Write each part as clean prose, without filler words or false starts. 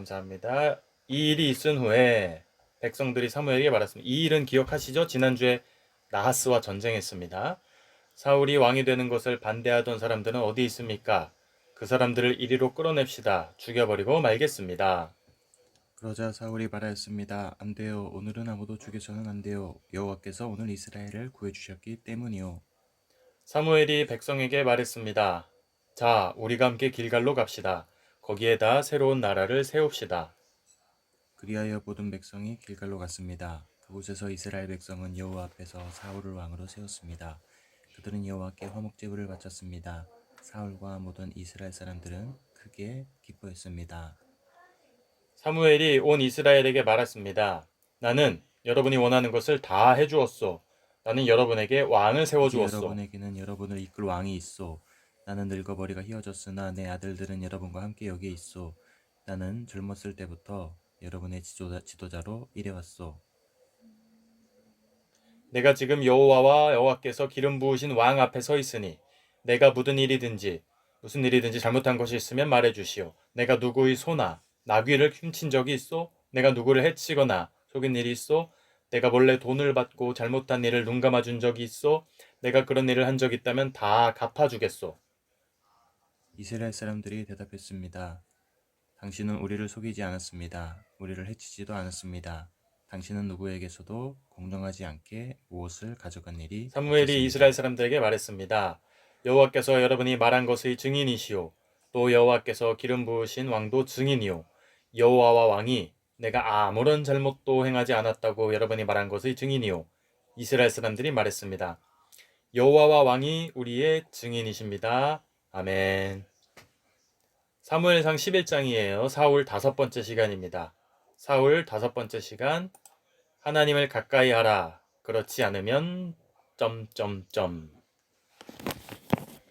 감사합니다. 이 일이 있은 후에 백성들이 사무엘에게 말했습니다. 이 일은 기억하시죠? 지난주에 나하스와 전쟁했습니다. 사울이 왕이 되는 것을 반대하던 사람들은 어디 있습니까? 그 사람들을 이리로 끌어냅시다. 죽여버리고 말겠습니다. 그러자 사울이 말하였습니다. 안 돼요. 오늘은 아무도 죽여서는 안 돼요. 여호와께서 오늘 이스라엘을 구해주셨기 때문이요. 사무엘이 백성에게 말했습니다. 자, 우리가 함께 길갈로 갑시다. 거기에다 새로운 나라를 세웁시다. 그리하여 모든 백성이 길갈로 갔습니다. 그곳에서 이스라엘 백성은 여호와 앞에서 사울을 왕으로 세웠습니다. 그들은 여호와께 화목제물을 바쳤습니다. 사울과 모든 이스라엘 사람들은 크게 기뻐했습니다. 사무엘이 온 이스라엘에게 말했습니다. 나는 여러분이 원하는 것을 다 해주었소. 나는 여러분에게 왕을 이제 세워주었소. 여러분에게는 여러분을 이끌 왕이 있소. 나는 늙어버리가 휘어졌으나 내 아들들은 여러분과 함께 여기에 있소. 나는 젊었을 때부터 여러분의 지도자로 일해왔소. 내가 지금 여호와와 여호와께서 기름 부으신 왕 앞에 서 있으니 내가 무슨 일이든지 잘못한 것이 있으면 말해 주시오. 내가 누구의 소나 나귀를 훔친 적이 있소? 내가 누구를 해치거나 속인 일이 있소? 내가 몰래 돈을 받고 잘못한 일을 눈감아 준 적이 있소? 내가 그런 일을 한 적 있다면 다 갚아주겠소. 이스라엘 사람들이 대답했습니다. 당신은 우리를 속이지 않았습니다. 우리를 해치지도 않았습니다. 당신은 누구에게서도 공정하지 않게 무엇을 가져간 일이 사무엘이 없었습니다. 이스라엘 사람들에게 말했습니다. 여호와께서 여러분이 말한 것의 증인이시오. 또 여호와께서 기름 부으신 왕도 증인이오. 여호와와 왕이 내가 아무런 잘못도 행하지 않았다고 여러분이 말한 것의 증인이오. 이스라엘 사람들이 말했습니다. 여호와와 왕이 우리의 증인이십니다. 아멘. 사무엘상 11장이에요. 사울 5번째 시간입니다. 사울 5번째 시간. 하나님을 가까이 하라. 그렇지 않으면 점점점.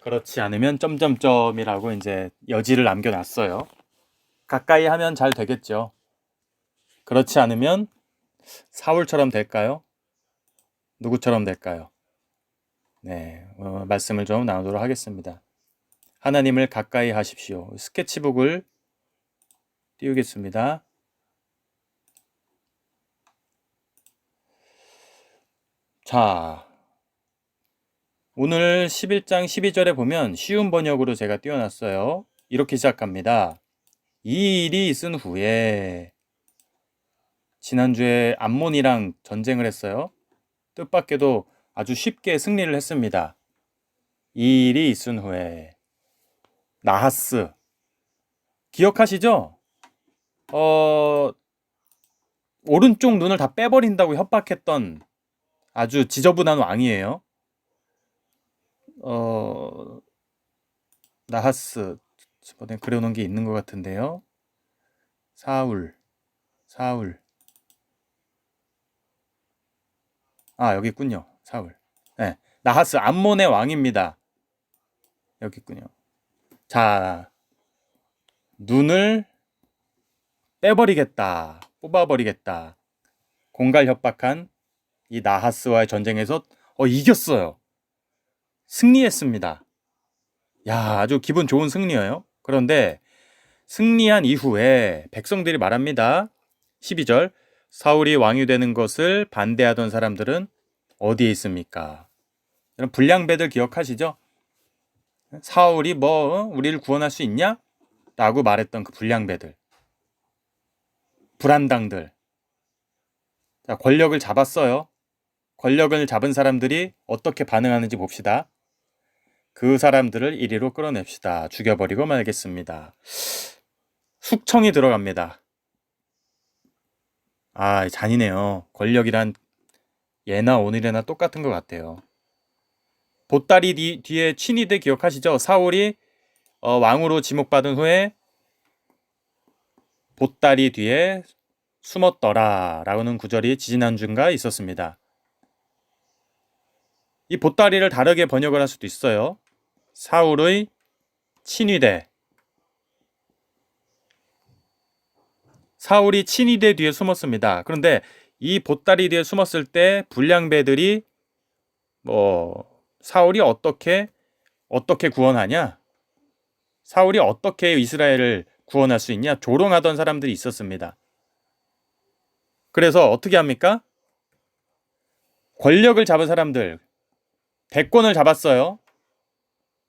그렇지 않으면 점점점이라고 이제 여지를 남겨놨어요. 가까이 하면 잘 되겠죠. 그렇지 않으면 사울처럼 될까요? 누구처럼 될까요? 네, 말씀을 좀 나누도록 하겠습니다. 하나님을 가까이 하십시오. 스케치북을 띄우겠습니다. 자, 오늘 11장 12절에 보면 쉬운 번역으로 제가 띄워놨어요. 이렇게 시작합니다. 이 일이 있은 후에 지난주에 암몬이랑 전쟁을 했어요. 뜻밖에도 아주 쉽게 승리를 했습니다. 이 일이 있은 후에 나하스 기억하시죠? 오른쪽 눈을 다 빼버린다고 협박했던 아주 지저분한 왕이에요. 나하스 저번에 그려놓은 게 있는 것 같은데요. 사울 여기 있군요. 사울. 네, 나하스 암몬의 왕입니다. 여기 있군요. 자, 눈을 빼버리겠다. 뽑아버리겠다. 공갈 협박한 이 나하스와의 전쟁에서 이겼어요. 승리했습니다. 야, 아주 기분 좋은 승리예요. 그런데 승리한 이후에 백성들이 말합니다. 12절 사울이 왕이 되는 것을 반대하던 사람들은 어디에 있습니까? 여러분 불량배들 기억하시죠? 사울이 우리를 구원할 수 있냐? 라고 말했던 그 불량배들, 불안당들. 자, 권력을 잡았어요. 권력을 잡은 사람들이 어떻게 반응하는지 봅시다. 그 사람들을 이리로 끌어냅시다. 죽여버리고 말겠습니다. 숙청이 들어갑니다. 잔인해요. 권력이란 예나 오늘이나 똑같은 것 같아요. 보따리 뒤에 친위대 기억하시죠? 사울이 왕으로 지목받은 후에 보따리 뒤에 숨었더라 라고는 구절이 지지난주인가 있었습니다. 이 보따리를 다르게 번역을 할 수도 있어요. 사울의 친위대. 사울이 친위대 뒤에 숨었습니다. 그런데 이 보따리 뒤에 숨었을 때 불량배들이 사울이 어떻게 구원하냐? 사울이 어떻게 이스라엘을 구원할 수 있냐? 조롱하던 사람들이 있었습니다. 그래서 어떻게 합니까? 권력을 잡은 사람들, 대권을 잡았어요.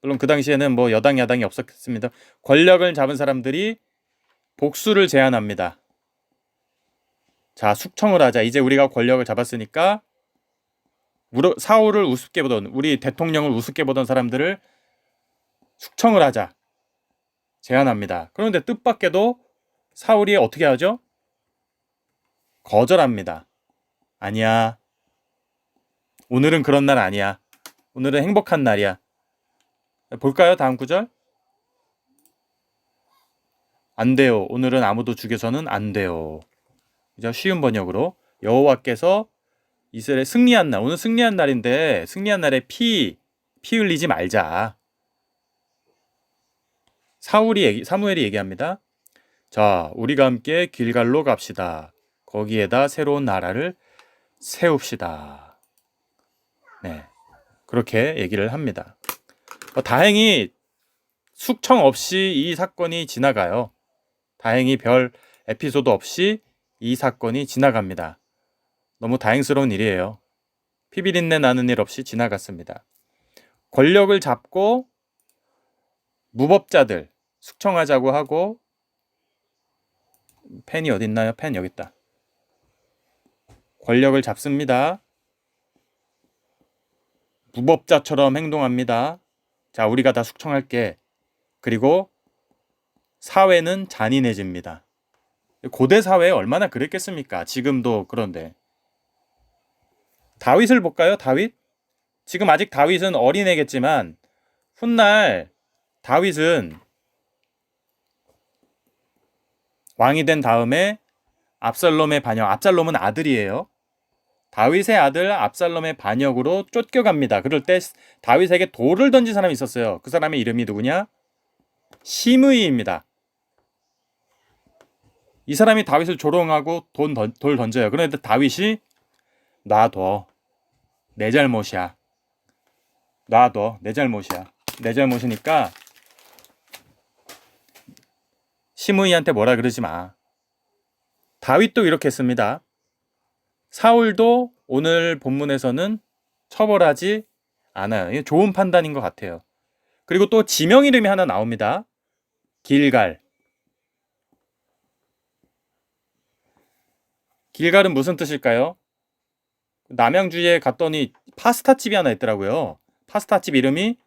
물론 그 당시에는 뭐 여당 야당이 없었겠습니다. 권력을 잡은 사람들이 복수를 제안합니다. 자, 숙청을 하자. 이제 우리가 권력을 잡았으니까 사울을 우습게 보던, 우리 대통령을 우습게 보던 사람들을 숙청을 하자. 제안합니다. 그런데 뜻밖에도 사울이 어떻게 하죠? 거절합니다. 아니야. 오늘은 그런 날 아니야. 오늘은 행복한 날이야. 볼까요? 다음 구절. 안 돼요. 오늘은 아무도 죽여서는 안 돼요. 그죠? 쉬운 번역으로 여호와께서 이스라엘 승리한 날, 오늘 승리한 날인데 승리한 날에 피 흘리지 말자. 사무엘이 얘기합니다. 자, 우리가 함께 길갈로 갑시다. 거기에다 새로운 나라를 세웁시다. 네, 그렇게 얘기를 합니다. 다행히 숙청 없이 이 사건이 지나가요. 다행히 별 에피소드 없이 이 사건이 지나갑니다. 너무 다행스러운 일이에요. 피비린내 나는 일 없이 지나갔습니다. 권력을 잡고 무법자들 숙청하자고 하고, 펜이 어디 있나요? 펜 여기 있다. 권력을 잡습니다. 무법자처럼 행동합니다. 자, 우리가 다 숙청할게. 그리고 사회는 잔인해집니다. 고대 사회에 얼마나 그랬겠습니까? 지금도 그런데. 다윗을 볼까요? 다윗? 지금 아직 다윗은 어린애겠지만 훗날 다윗은 왕이 된 다음에 압살롬의 반역, 압살롬은 아들이에요. 다윗의 아들 압살롬의 반역으로 쫓겨갑니다. 그럴 때 다윗에게 돌을 던진 사람이 있었어요. 그 사람의 이름이 누구냐? 시므이입니다. 이 사람이 다윗을 조롱하고 돌 던져요. 그런데 다윗이 놔둬. 내 잘못이야. 놔둬. 내 잘못이야. 내 잘못이니까 시므이한테 뭐라 그러지 마. 다윗도 이렇게 했습니다. 사울도 오늘 본문에서는 처벌하지 않아요. 이게 좋은 판단인 것 같아요. 그리고 또 지명 이름이 하나 나옵니다. 길갈. 길갈은 무슨 뜻일까요? 남양주에 갔더니 파스타집이 하나 있더라고요. 파스타집 이름이,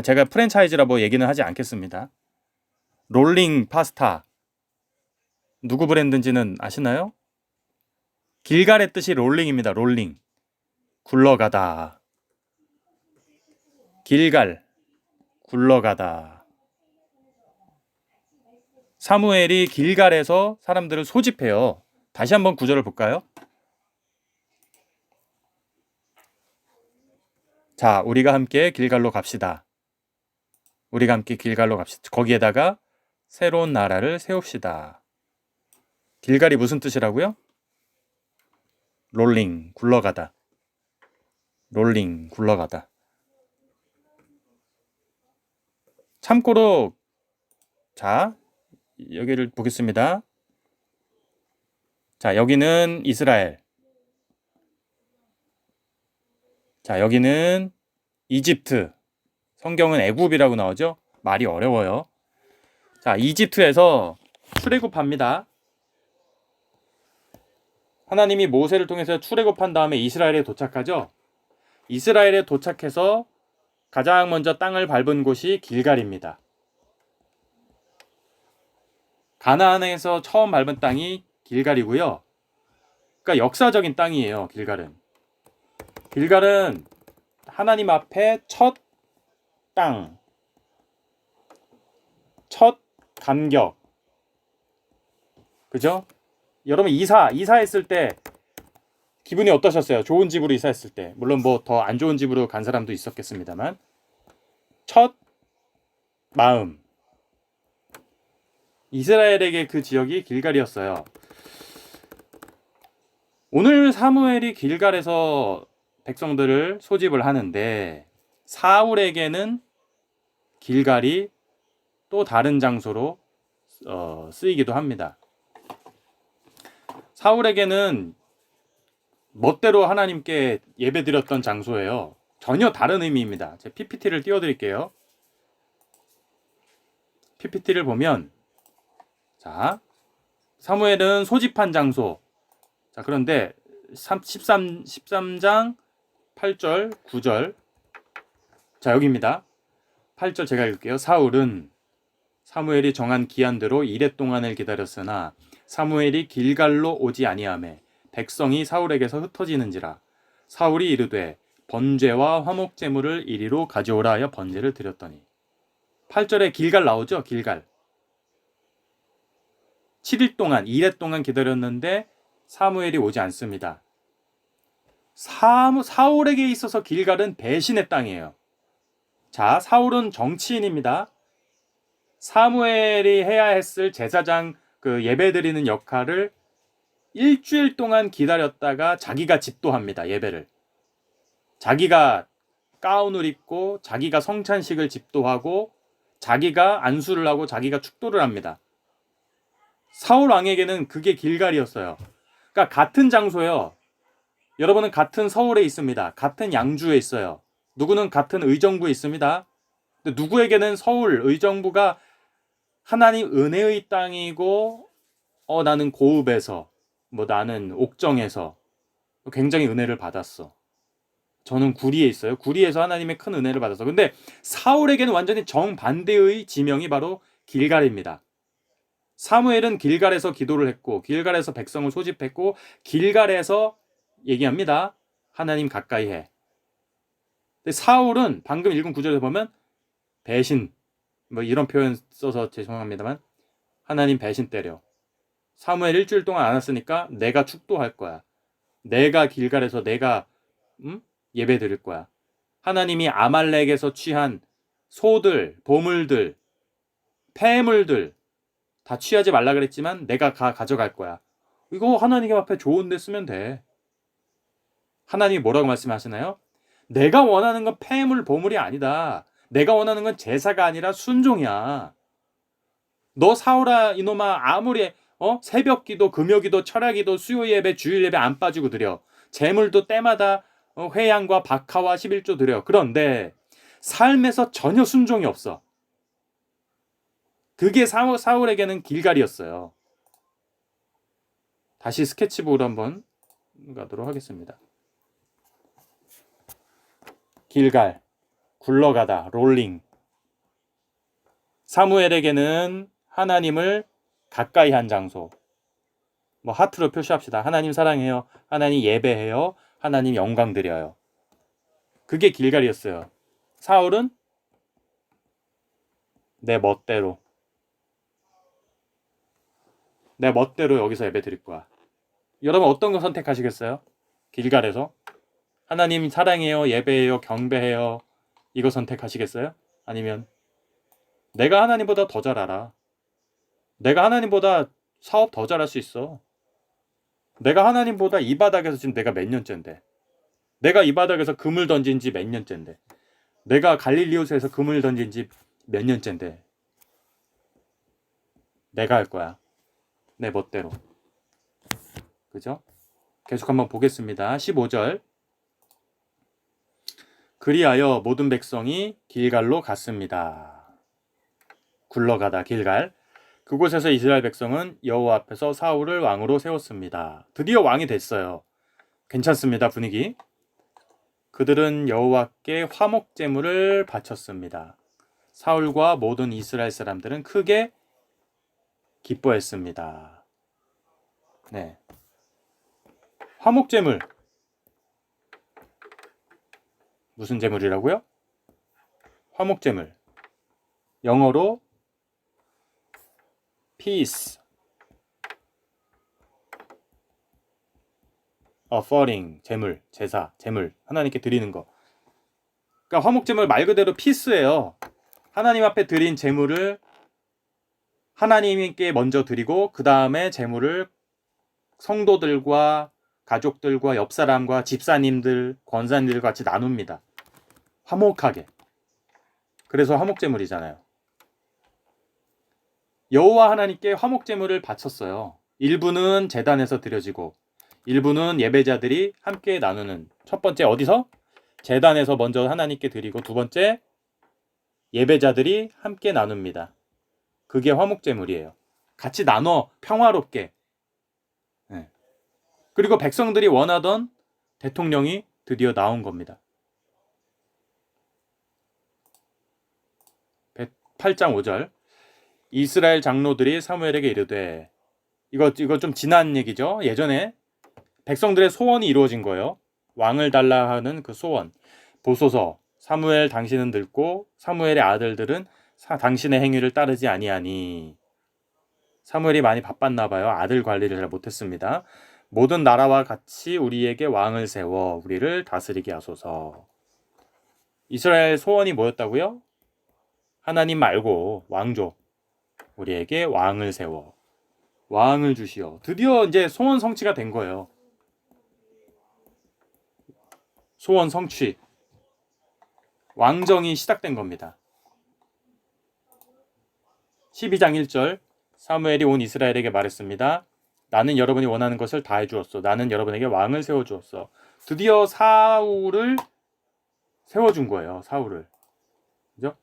제가 프랜차이즈라 뭐 얘기는 하지 않겠습니다. 롤링 파스타. 누구 브랜드인지는 아시나요? 길갈의 뜻이 롤링입니다. 롤링. 굴러가다. 길갈. 굴러가다. 사무엘이 길갈에서 사람들을 소집해요. 다시 한번 구절을 볼까요? 자, 우리가 함께 길갈로 갑시다. 우리가 함께 길갈로 갑시다. 거기에다가 새로운 나라를 세웁시다. 길갈이 무슨 뜻이라고요? 롤링, 굴러가다. 롤링, 굴러가다. 참고로, 자, 여기를 보겠습니다. 자, 여기는 이스라엘. 자, 여기는 이집트. 성경은 애굽이라고 나오죠? 말이 어려워요. 자, 이집트에서 출애굽합니다. 하나님이 모세를 통해서 출애굽한 다음에 이스라엘에 도착하죠? 이스라엘에 도착해서 가장 먼저 땅을 밟은 곳이 길갈입니다. 가나안에서 처음 밟은 땅이 길갈이고요. 그러니까 역사적인 땅이에요, 길갈은. 길갈은 하나님 앞에 첫 땅, 첫 감격. 그죠? 여러분 이사했을 때 기분이 어떠셨어요? 좋은 집으로 이사했을 때. 물론 뭐 더 안 좋은 집으로 간 사람도 있었겠습니다만. 첫 마음. 이스라엘에게 그 지역이 길갈이었어요. 오늘 사무엘이 길갈에서 백성들을 소집을 하는데 사울에게는 길갈이 또 다른 장소로 쓰이기도 합니다. 사울에게는 멋대로 하나님께 예배드렸던 장소예요. 전혀 다른 의미입니다. 제 PPT를 띄워드릴게요. PPT를 보면, 자, 사무엘은 소집한 장소. 자, 그런데 13장 8절, 9절. 자, 여기입니다. 8절 제가 읽을게요. 사울은 사무엘이 정한 기한대로 이레 동안을 기다렸으나 사무엘이 길갈로 오지 아니하매 백성이 사울에게서 흩어지는지라. 사울이 이르되 번제와 화목 제물을 이리로 가져오라 하여 번제를 드렸더니. 8절에 길갈 나오죠? 길갈. 7일 동안, 2일 동안 기다렸는데 사무엘이 오지 않습니다. 사울에게 있어서 길갈은 배신의 땅이에요. 자, 사울은 정치인입니다. 사무엘이 해야 했을 제사장 예배드리는 역할을 일주일 동안 기다렸다가 자기가 집도합니다. 예배를. 자기가 가운을 입고 자기가 성찬식을 집도하고 자기가 안수를 하고 자기가 축도를 합니다. 사울 왕에게는 그게 길갈이었어요. 그러니까 같은 장소요. 여러분은 같은 서울에 있습니다. 같은 양주에 있어요. 누구는 같은 의정부에 있습니다. 근데 누구에게는 서울 의정부가 하나님 은혜의 땅이고 나는 고읍에서 나는 옥정에서 굉장히 은혜를 받았어. 저는 구리에 있어요. 구리에서 하나님의 큰 은혜를 받았어. 근데 사울에게는 완전히 정반대의 지명이 바로 길갈입니다. 사무엘은 길갈에서 기도를 했고 길갈에서 백성을 소집했고 길갈에서 얘기합니다. 하나님 가까이 해. 근데 사울은 방금 읽은 구절에 보면 배신 이런 표현 써서 죄송합니다만 하나님 배신 때려. 사무엘 일주일 동안 안 왔으니까 내가 축도할 거야. 내가 길갈에서 내가 예배 드릴 거야. 하나님이 아말렉에서 취한 소들, 보물들, 폐물들 다 취하지 말라 그랬지만 내가 가져갈 거야. 이거 하나님 앞에 좋은 데 쓰면 돼. 하나님이 뭐라고 말씀하시나요? 내가 원하는 건 폐물, 보물이 아니다. 내가 원하는 건 제사가 아니라 순종이야. 너 사울아 이놈아 아무리 새벽 기도, 금요 기도, 철야 기도, 수요 예배, 주일 예배 안 빠지고 드려. 제물도 때마다 회양과 박하와 11조 드려. 그런데 삶에서 전혀 순종이 없어. 그게 사울에게는 길갈이었어요. 다시 스케치북으로 한번 가도록 하겠습니다. 길갈, 굴러가다, 롤링. 사무엘에게는 하나님을 가까이 한 장소. 하트로 표시합시다. 하나님 사랑해요. 하나님 예배해요. 하나님 영광 드려요. 그게 길갈이었어요. 사울은 내 멋대로 여기서 예배 드릴 거야. 여러분 어떤 거 선택하시겠어요? 길갈에서 하나님 사랑해요, 예배해요, 경배해요. 이거 선택하시겠어요? 아니면 내가 하나님보다 더 잘 알아. 내가 하나님보다 사업 더 잘할 수 있어. 내가 하나님보다 이 바닥에서 지금 내가 몇 년째인데. 내가 이 바닥에서 금을 던진 지 몇 년째인데. 내가 갈릴리오스에서 금을 던진 지 몇 년째인데. 내가 할 거야. 내 멋대로. 그죠? 계속 한번 보겠습니다. 15절. 그리하여 모든 백성이 길갈로 갔습니다. 굴러가다 길갈. 그곳에서 이스라엘 백성은 여호와 앞에서 사울을 왕으로 세웠습니다. 드디어 왕이 됐어요. 괜찮습니다. 분위기. 그들은 여호와께 화목 제물을 바쳤습니다. 사울과 모든 이스라엘 사람들은 크게 기뻐했습니다. 네. 화목 제물. 무슨 제물이라고요? 화목 제물. 영어로 peace offering, 제물, 제사, 제물, 하나님께 드리는 거. 그러니까 화목 제물 말 그대로 피스예요. 하나님 앞에 드린 제물을 하나님께 먼저 드리고 그 다음에 제물을 성도들과 가족들과 옆 사람과 집사님들, 권사님들과 같이 나눕니다. 화목하게. 그래서 화목 제물이잖아요. 여호와 하나님께 화목 제물을 바쳤어요. 일부는 제단에서 드려지고 일부는 예배자들이 함께 나누는, 첫 번째 어디서? 제단에서 먼저 하나님께 드리고 두 번째 예배자들이 함께 나눕니다. 그게 화목 제물이에요. 같이 나눠 평화롭게. 네. 그리고 백성들이 원하던 대통령이 드디어 나온 겁니다. 8장 5절. 이스라엘 장로들이 사무엘에게 이르되, 이거 좀 지난 얘기죠. 예전에 백성들의 소원이 이루어진 거예요. 왕을 달라 하는 그 소원. 보소서, 사무엘 당신은 늙고 사무엘의 아들들은 당신의 행위를 따르지 아니하니. 사무엘이 많이 바빴나 봐요. 아들 관리를 잘 못했습니다. 모든 나라와 같이 우리에게 왕을 세워 우리를 다스리게 하소서. 이스라엘 소원이 뭐였다고요? 하나님 말고 왕조, 우리에게 왕을 세워 왕을 주시어. 드디어 이제 소원 성취가 된 거예요. 소원 성취, 왕정이 시작된 겁니다. 12장 1절. 사무엘이 온 이스라엘에게 말했습니다. 나는 여러분이 원하는 것을 다 해주었어. 나는 여러분에게 왕을 세워주었어. 드디어 사울을 세워준 거예요. 사울을. 그죠?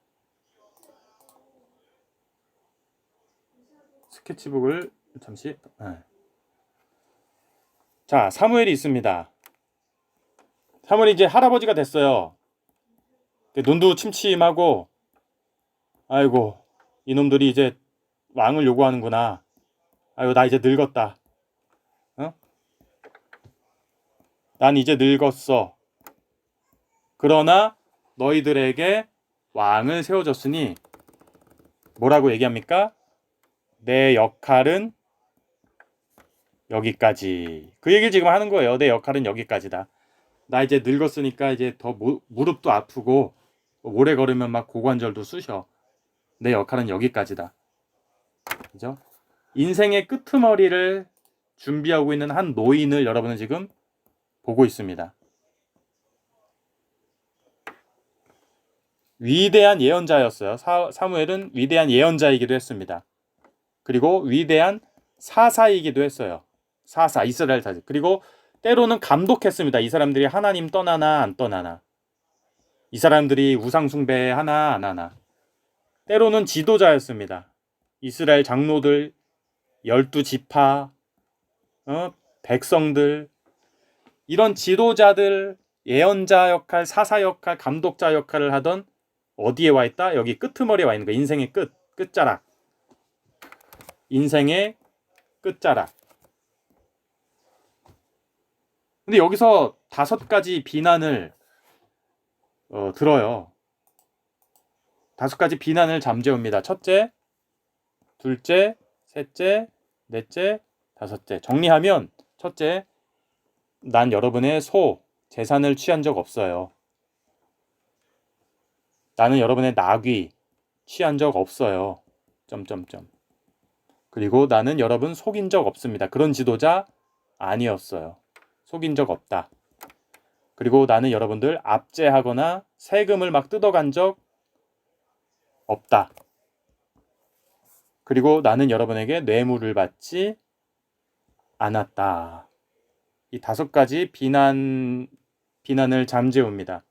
스케치북을 잠시. 네. 자, 사무엘이 있습니다. 사무엘이 이제 할아버지가 됐어요. 눈도 침침하고, 아이고, 이놈들이 이제 왕을 요구하는구나. 아이고, 나 이제 늙었다. 어? 난 이제 늙었어. 그러나 너희들에게 왕을 세워줬으니 뭐라고 얘기합니까? 내 역할은 여기까지. 그 얘기를 지금 하는 거예요. 내 역할은 여기까지다. 나 이제 늙었으니까 이제 더 무릎도 아프고 오래 걸으면 막 고관절도 쑤셔. 내 역할은 여기까지다. 그죠? 인생의 끄트머리를 준비하고 있는 한 노인을 여러분은 지금 보고 있습니다. 위대한 예언자였어요. 사무엘은 위대한 예언자이기도 했습니다. 그리고 위대한 사사이기도 했어요. 사사, 이스라엘 사사. 그리고 때로는 감독했습니다. 이 사람들이 하나님 떠나나 안 떠나나. 이 사람들이 우상 숭배하나 안 하나. 때로는 지도자였습니다. 이스라엘 장로들, 12지파, 백성들, 이런 지도자들, 예언자 역할, 사사 역할, 감독자 역할을 하던, 어디에 와 있다? 여기 끄트머리에 와 있는 거야. 인생의 끝자락. 인생의 끝자락. 근데 여기서 5가지 비난을 들어요. 5가지 비난을 잠재웁니다. 첫째, 둘째, 셋째, 넷째, 다섯째. 정리하면, 첫째, 난 여러분의 재산을 취한 적 없어요. 나는 여러분의 낙위 취한 적 없어요. 점점점. 그리고 나는 여러분 속인 적 없습니다. 그런 지도자 아니었어요. 속인 적 없다. 그리고 나는 여러분들 압제하거나 세금을 막 뜯어간 적 없다. 그리고 나는 여러분에게 뇌물을 받지 않았다. 이 5가지 비난을 잠재웁니다.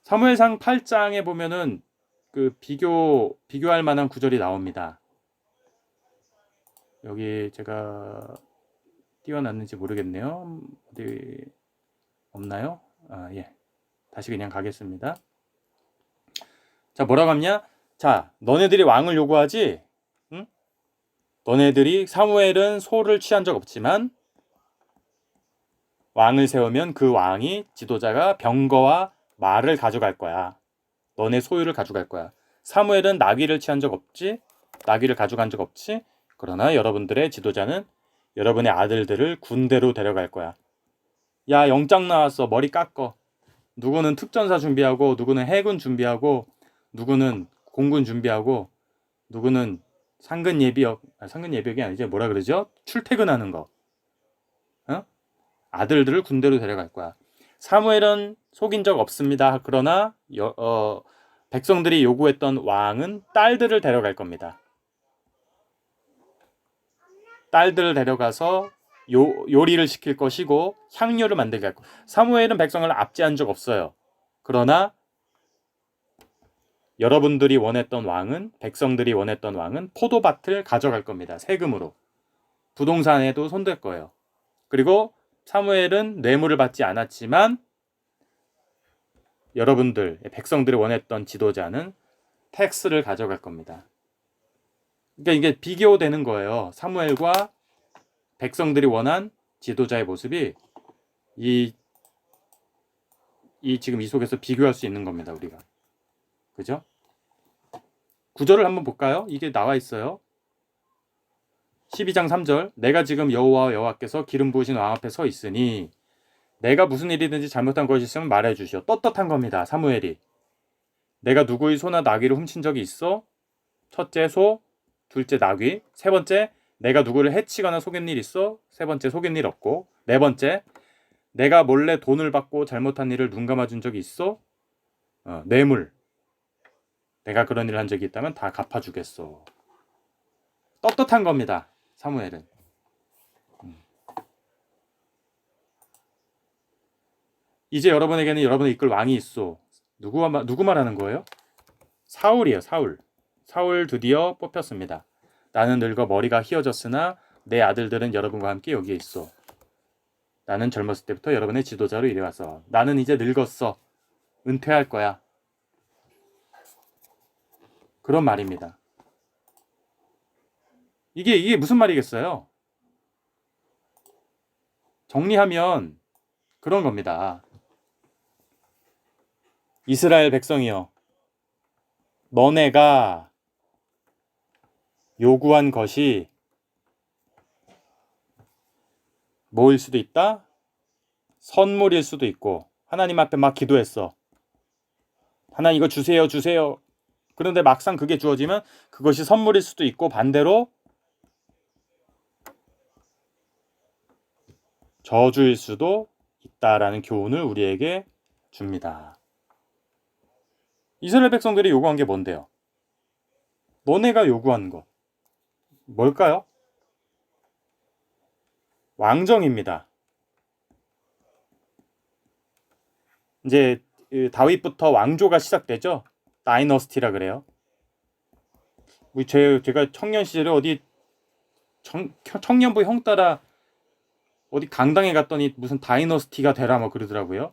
사무엘상 8장에 보면은 그 비교할 만한 구절이 나옵니다. 여기 제가 띄워놨는지 모르겠네요. 어디 없나요? 예. 다시 그냥 가겠습니다. 자, 뭐라고 하냐? 자, 너네들이 왕을 요구하지? 응? 너네들이 사무엘은 소를 취한 적 없지만 왕을 세우면 그 왕이 지도자가 병거와 말을 가져갈 거야. 너네 소유를 가져갈 거야. 사무엘은 나귀를 취한 적 없지? 나귀를 가져간 적 없지? 그러나 여러분들의 지도자는 여러분의 아들들을 군대로 데려갈 거야. 야, 영장 나왔어. 머리 깎어. 누구는 특전사 준비하고, 누구는 해군 준비하고, 누구는 공군 준비하고, 누구는 상근 예비역이 아니지. 뭐라 그러죠? 출퇴근하는 거. 아들들을 군대로 데려갈 거야. 사무엘은 속인 적 없습니다. 그러나 백성들이 요구했던 왕은 딸들을 데려갈 겁니다. 딸들을 데려가서 요리를 시킬 것이고 향료를 만들게 할 거. 사무엘은 백성을 압제한 적 없어요. 그러나 여러분들이 원했던 왕은, 백성들이 원했던 왕은 포도밭을 가져갈 겁니다. 세금으로. 부동산에도 손댈 거예요. 그리고 사무엘은 뇌물을 받지 않았지만 여러분들, 백성들이 원했던 지도자는 텍스를 가져갈 겁니다. 그러니까 이게 비교되는 거예요. 사무엘과 백성들이 원한 지도자의 모습이 이 지금 이 속에서 비교할 수 있는 겁니다. 우리가. 그죠? 구절을 한번 볼까요? 이게 나와 있어요. 12장 3절. 내가 지금 여호와께서 기름 부으신 왕 앞에 서 있으니 내가 무슨 일이든지 잘못한 것이 있으면 말해 주시오. 떳떳한 겁니다. 사무엘이. 내가 누구의 소나 나귀를 훔친 적이 있어? 첫째 소, 둘째 나귀, 세 번째 내가 누구를 해치거나 속인 일 있어? 세 번째 속인 일 없고, 네 번째 내가 몰래 돈을 받고 잘못한 일을 눈 감아준 적이 있어? 뇌물. 내가 그런 일을 한 적이 있다면 다 갚아주겠어. 떳떳한 겁니다. 사무엘은. 이제 여러분에게는 여러분을 이끌 왕이 있어. 누구 말하는 거예요? 사울이에요. 사울 드디어 뽑혔습니다. 나는 늙어 머리가 휘어졌으나 내 아들들은 여러분과 함께 여기에 있어. 나는 젊었을 때부터 여러분의 지도자로 일해왔어. 나는 이제 늙었어. 은퇴할 거야. 그런 말입니다. 이게 무슨 말이겠어요? 정리하면 그런 겁니다. 이스라엘 백성이여, 너네가 요구한 것이 뭐일 수도 있다? 선물일 수도 있고, 하나님 앞에 막 기도했어. 하나님 이거 주세요, 주세요. 그런데 막상 그게 주어지면 그것이 선물일 수도 있고, 반대로 저주일 수도 있다라는 교훈을 우리에게 줍니다. 이스라엘 백성들이 요구한 게 뭔데요? 너네가 요구한 것 뭘까요? 왕정입니다. 이제 다윗부터 왕조가 시작되죠. 다이너스티라 그래요. 제가 청년 시절에 어디 청년부 형 따라 어디 강당에 갔더니 무슨 다이너스티가 되라 뭐 그러더라고요.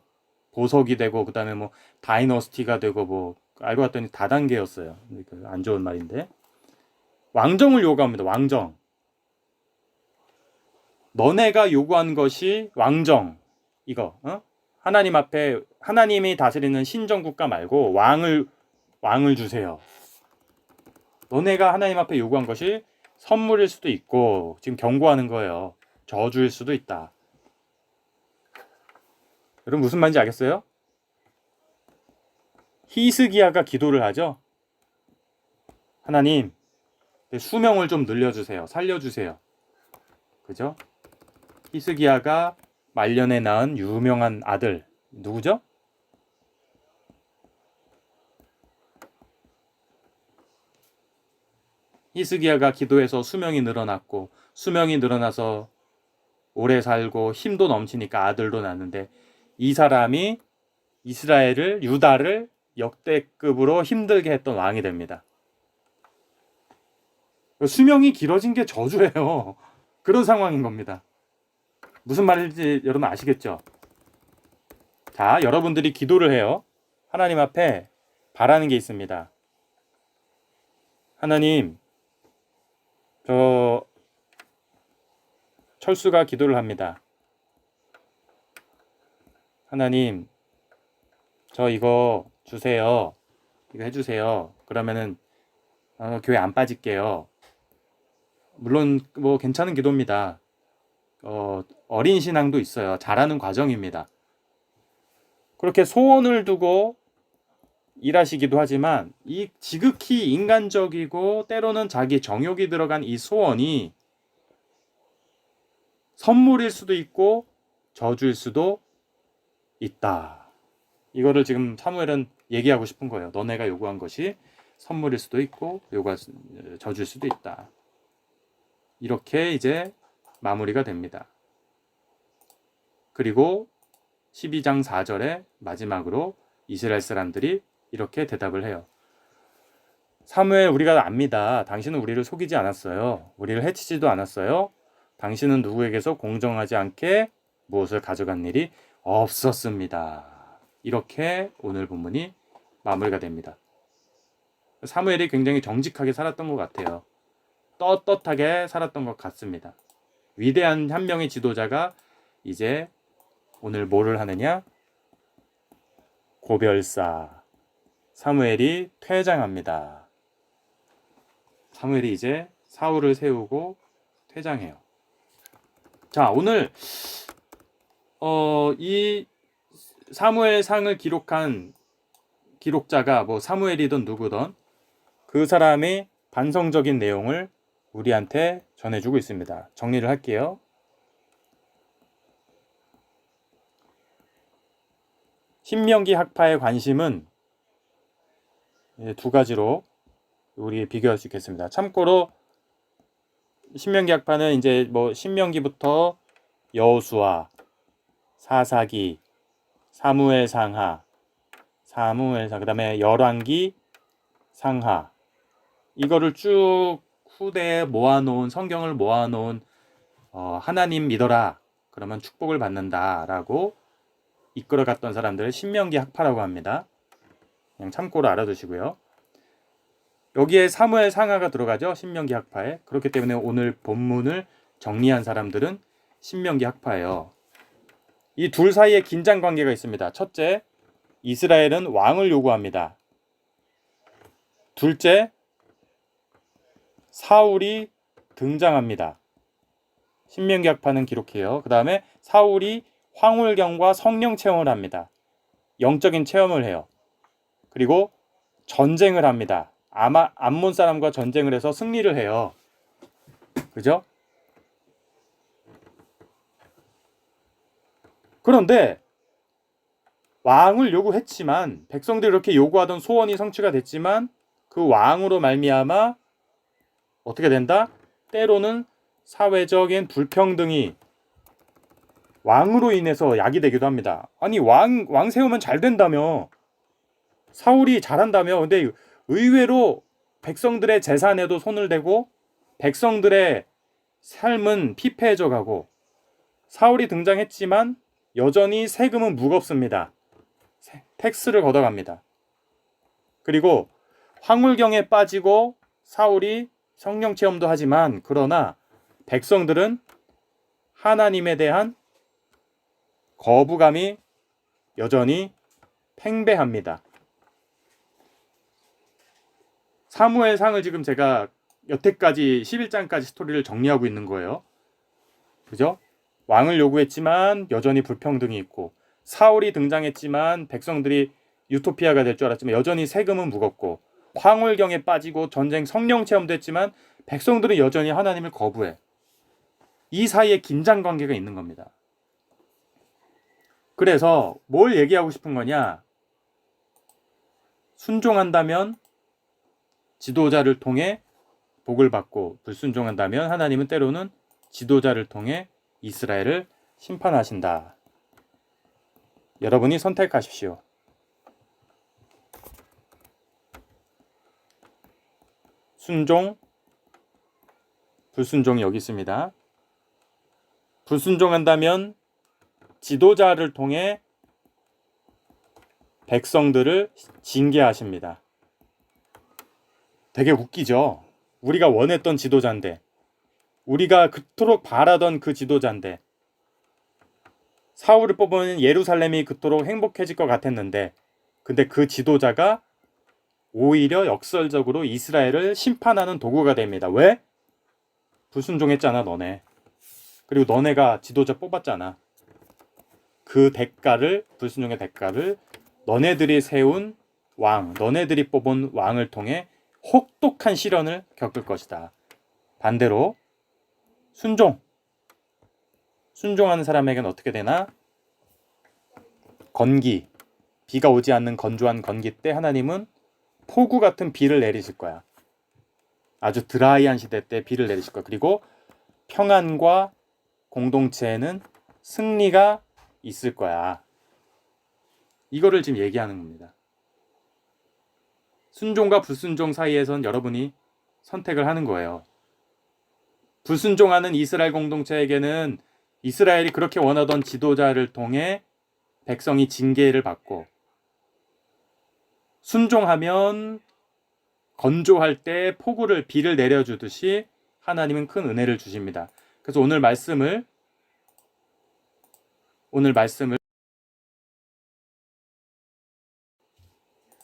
보석이 되고 그다음에 뭐 다이너스티가 되고 뭐 알고 봤더니 다단계였어요. 안 좋은 말인데. 왕정을 요구합니다. 왕정. 너네가 요구한 것이 왕정. 이거. 하나님 앞에 하나님이 다스리는 신정국가 말고 왕을 주세요. 너네가 하나님 앞에 요구한 것이 선물일 수도 있고 지금 경고하는 거예요. 저주일 수도 있다. 여러분 무슨 말인지 알겠어요? 히스기야가 기도를 하죠. 하나님 수명을 좀 늘려주세요. 살려주세요. 그죠? 히스기야가 말년에 낳은 유명한 아들 누구죠? 히스기야가 기도해서 수명이 늘어났고 수명이 늘어나서 오래 살고 힘도 넘치니까 아들도 낳는데 이 사람이 이스라엘을 유다를 역대급으로 힘들게 했던 왕이 됩니다. 수명이 길어진 게 저주예요. 그런 상황인 겁니다. 무슨 말인지 여러분 아시겠죠? 자, 여러분들이 기도를 해요. 하나님 앞에 바라는 게 있습니다. 하나님, 철수가 기도를 합니다. 하나님, 저 이거 주세요. 이거 해주세요. 그러면은 교회 안 빠질게요. 물론 뭐 괜찮은 기도입니다. 어린 신앙도 있어요. 잘하는 과정입니다. 그렇게 소원을 두고 일하시기도 하지만 이 지극히 인간적이고 때로는 자기 정욕이 들어간 이 소원이 선물일 수도 있고 저주일 수도 있다. 이거를 지금 사무엘은 얘기하고 싶은 거예요. 너네가 요구한 것이 선물일 수도 있고 저주일 수도 있다. 이렇게 이제 마무리가 됩니다. 그리고 12장 4절에 마지막으로 이스라엘 사람들이 이렇게 대답을 해요. 사무엘, 우리가 압니다. 당신은 우리를 속이지 않았어요. 우리를 해치지도 않았어요. 당신은 누구에게서 공정하지 않게 무엇을 가져간 일이 없었습니다. 이렇게 오늘 본문이 마무리가 됩니다. 사무엘이 굉장히 정직하게 살았던 것 같아요. 떳떳하게 살았던 것 같습니다. 위대한 한 명의 지도자가 이제 오늘 뭐를 하느냐? 고별사. 사무엘이 퇴장합니다. 사무엘이 이제 사울을 세우고 퇴장해요. 자, 오늘 이 사무엘상을 기록한 기록자가 뭐 사무엘이든 누구든 그 사람의 반성적인 내용을 우리한테 전해주고 있습니다. 정리를 할게요. 신명기 학파의 관심은 두 가지로 우리 비교할 수 있겠습니다. 참고로 신명기 학파는 이제 뭐 신명기부터 여호수아, 사사기, 사무엘 상하, 그다음에 열왕기 상하, 이거를 쭉 후대에 모아놓은, 성경을 모아놓은 하나님 믿어라 그러면 축복을 받는다라고 이끌어갔던 사람들을 신명기 학파라고 합니다. 그냥 참고로 알아두시고요. 여기에 사무엘 상하가 들어가죠. 신명기 학파에. 그렇기 때문에 오늘 본문을 정리한 사람들은 신명기 학파예요. 이 둘 사이에 긴장 관계가 있습니다. 첫째, 이스라엘은 왕을 요구합니다. 둘째, 사울이 등장합니다. 신명기 학파는 기록해요. 그 다음에 사울이 황홀경과 성령 체험을 합니다. 영적인 체험을 해요. 그리고 전쟁을 합니다. 암몬 사람과 전쟁을 해서 승리를 해요. 그죠? 그런데 왕을 요구했지만, 백성들이 이렇게 요구하던 소원이 성취가 됐지만 그 왕으로 말미암아 어떻게 된다? 때로는 사회적인 불평등이 왕으로 인해서 야기되기도 합니다. 아니, 왕 세우면 잘 된다며, 사울이 잘한다며. 근데 의외로 백성들의 재산에도 손을 대고 백성들의 삶은 피폐해져 가고, 사울이 등장했지만 여전히 세금은 무겁습니다. 텍스를 걷어갑니다. 그리고 황홀경에 빠지고 사울이 성령 체험도 하지만, 그러나 백성들은 하나님에 대한 거부감이 여전히 팽배합니다. 사무엘상을 지금 제가 여태까지 11장까지 스토리를 정리하고 있는 거예요. 그죠? 왕을 요구했지만 여전히 불평등이 있고, 사울이 등장했지만 백성들이 유토피아가 될 줄 알았지만 여전히 세금은 무겁고, 황홀경에 빠지고 전쟁 성령 체험도 했지만 백성들은 여전히 하나님을 거부해. 이 사이에 긴장 관계가 있는 겁니다. 그래서 뭘 얘기하고 싶은 거냐? 순종한다면 지도자를 통해 복을 받고, 불순종한다면 하나님은 때로는 지도자를 통해 이스라엘을 심판하신다. 여러분이 선택하십시오. 순종, 불순종이 여기 있습니다. 불순종한다면 지도자를 통해 백성들을 징계하십니다. 되게 웃기죠? 우리가 원했던 지도자인데, 우리가 그토록 바라던 그 지도자인데, 사울을 뽑으면 예루살렘이 그토록 행복해질 것 같았는데, 근데 그 지도자가 오히려 역설적으로 이스라엘을 심판하는 도구가 됩니다. 왜? 불순종했잖아, 너네. 그리고 너네가 지도자 뽑았잖아. 그 대가를, 불순종의 대가를 너네들이 세운 왕, 너네들이 뽑은 왕을 통해 혹독한 시련을 겪을 것이다. 반대로 순종하는 사람에게는 어떻게 되나? 건기, 비가 오지 않는 건조한 건기 때 하나님은 폭우 같은 비를 내리실 거야. 아주 드라이한 시대 때 비를 내리실 거야. 그리고 평안과 공동체에는 승리가 있을 거야. 이거를 지금 얘기하는 겁니다. 순종과 불순종 사이에선 여러분이 선택을 하는 거예요. 불순종하는 이스라엘 공동체에게는 이스라엘이 그렇게 원하던 지도자를 통해 백성이 징계를 받고, 순종하면 건조할 때 폭우를 비를 내려주듯이 하나님은 큰 은혜를 주십니다. 그래서 오늘 말씀을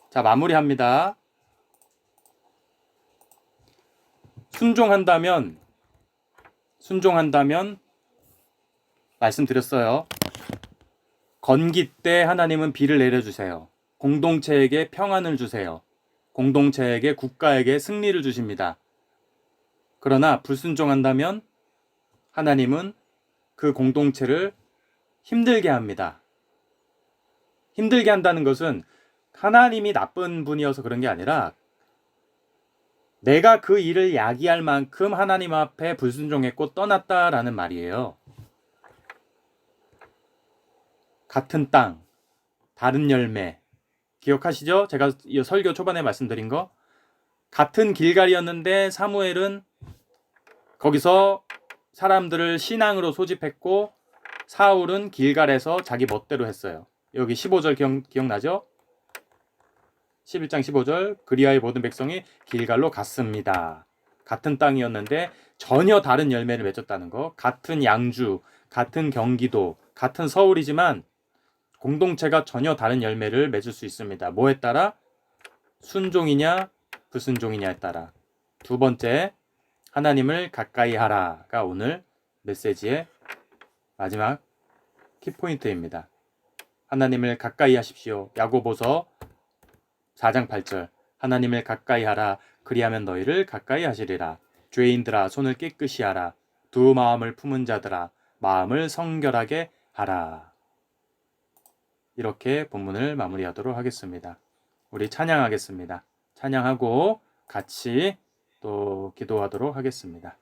자, 마무리합니다. 순종한다면 말씀드렸어요. 건기 때 하나님은 비를 내려주세요. 공동체에게 평안을 주세요. 공동체에게, 국가에게 승리를 주십니다. 그러나 불순종한다면 하나님은 그 공동체를 힘들게 합니다. 힘들게 한다는 것은 하나님이 나쁜 분이어서 그런 게 아니라 내가 그 일을 야기할 만큼 하나님 앞에 불순종했고 떠났다라는 말이에요. 같은 땅, 다른 열매. 기억하시죠? 제가 이 설교 초반에 말씀드린 거. 같은 길갈이었는데 사무엘은 거기서 사람들을 신앙으로 소집했고 사울은 길갈에서 자기 멋대로 했어요. 여기 15절 기억나죠? 11장 15절 그리하의 모든 백성이 길갈로 갔습니다. 같은 땅이었는데 전혀 다른 열매를 맺었다는 거. 같은 양주, 같은 경기도, 같은 서울이지만 공동체가 전혀 다른 열매를 맺을 수 있습니다. 뭐에 따라? 순종이냐 불순종이냐에 따라. 두 번째, 하나님을 가까이 하라가 오늘 메시지의 마지막 키포인트입니다. 하나님을 가까이 하십시오. 야고보서 4장 8절 하나님을 가까이 하라. 그리하면 너희를 가까이 하시리라. 죄인들아 손을 깨끗이 하라. 두 마음을 품은 자들아 마음을 성결하게 하라. 이렇게 본문을 마무리하도록 하겠습니다. 우리 찬양하겠습니다. 찬양하고 같이 또 기도하도록 하겠습니다.